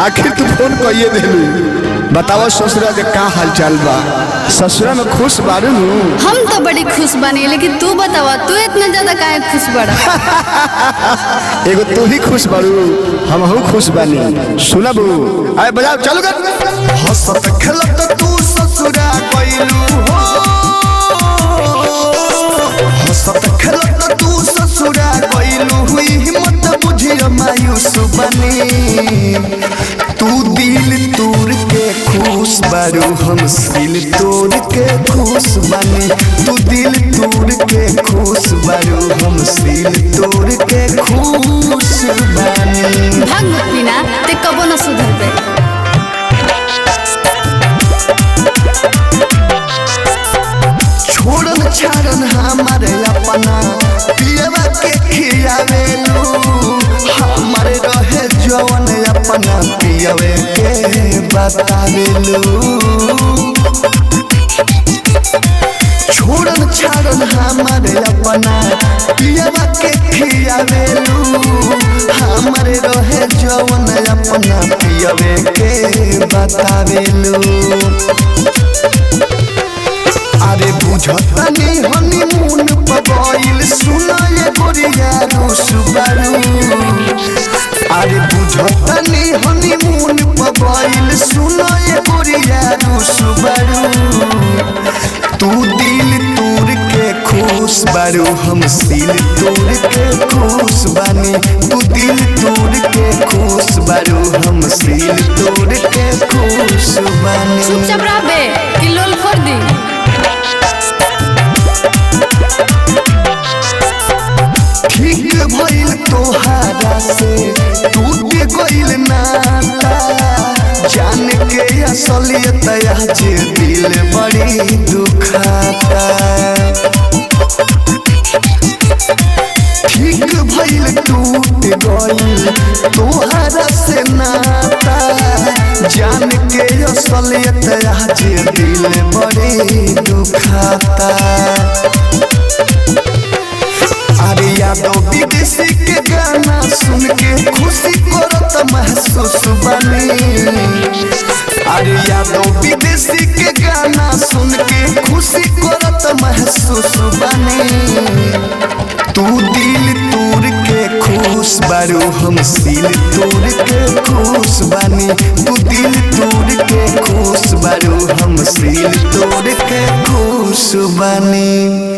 आखिर तू फोन कइए देलू। बताओ ससुरा के का हाल चाल बा? ससुरा में खुश बारू? हम तो बड़ी खुश बनी, लेकिन तू बतावा तू इतना ज्यादा काहे खुश बड़ा? एगो तू ही खुश बारू, हमहू खुश बानी। सुनबू? आए बजाओ, चलो कर। हंसत खेलत तू ससुरा गइलू हो, हंसत खेलत तू ससुरा गइलू हुई हिम्मत बुझियो मायूस बनी। तू दिल तोड़ के खुश बारू, हम दिल तोड़ के खुश बनी। तू दिल तोड़ के खुश बारू, हम दिल तोड़ के खुश बनी। भाग मत पीना, ते कबो न सुधरबे। छोड़न छाड़न हमारे अपना पियवा के खियावेलू, हमारे रहे जवन अपना पियवे के बतावेलू। छोड़न छाड़न हमारे अपना पियवा के खियावेलू, हमारे रहे जवन अपना पियवे के बतावेलू। अरे बुझतनी हनीमून पगइल सुनाए गोरिया रुसबारू। अरे बुझतनी हनीमून पगइल सुनाए गोरिया रुसबारू। तू दिल तोड़ के खुश बारू, हम दिल तोड़ के खुश बानी। तू दिल तोड़ के खुश बारू, हम दिल तोड़ के खुश बानी। चुपचाप रहबे कि लोल फोड़ दी? ठीक भइल तोहारा से टूट गइल नाता, जान के असलियत आज दिल बड़ी दुखाता। ठीक भइल टूट गइल तोहारा से नाता, जान के असलियत आज दिल बड़ी दुखाता। अरे यादव विदेशी के गाना सुन के खुशी करत महसूस बनी। अरे यादव विदेशी के गाना सुन के खुशी करत महसूस बनी। तू दिल तोड़ के खुश बारू, हम दिल तोड़ के खुश बनी। तू दिल तोड़ के खुश बारू, हम दिल तोड़ के खुश बनी।